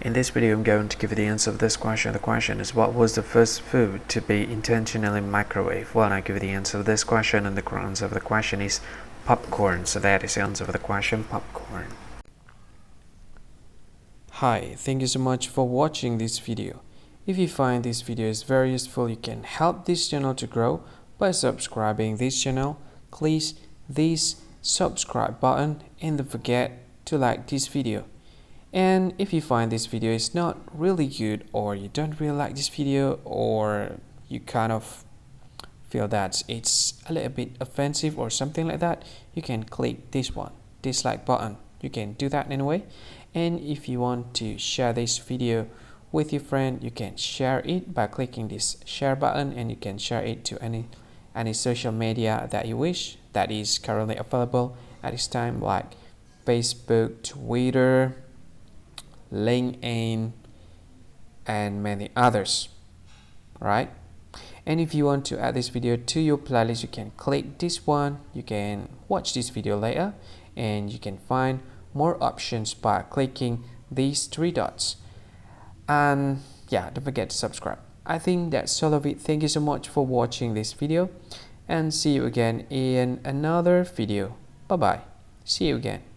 In this video, I'm going to give you the answer of this question. The question is, what was the first food to be intentionally microwaved? Well, I give you the answer of this question, and the correct answer of the question is popcorn. So that is the answer of the question, popcorn. Hi, thank you so much for watching this video. If you find this video is very useful, you can help this channel to grow by subscribing this channel. Please this subscribe button and don't forget to like this video. And if you find this video is not really good, or you don't really like this video, or you kind of feel that it's a little bit offensive or something like that, you can click this one, dislike button. You can do that anyway. And if you want to share this video with your friend, you can share it by clicking this share button, and you can share it to any social media that you wish that is currently available at this time, like Facebook, Twitter, LinkedIn, and many others, right? And if you want to add this video to your playlist, you can click this one. You can watch this video later, and you can find more options by clicking these three dots. And yeah, don't forget to subscribe. I think that's all of it. Thank you so much for watching this video, and see you again in another video. Bye bye. See you again.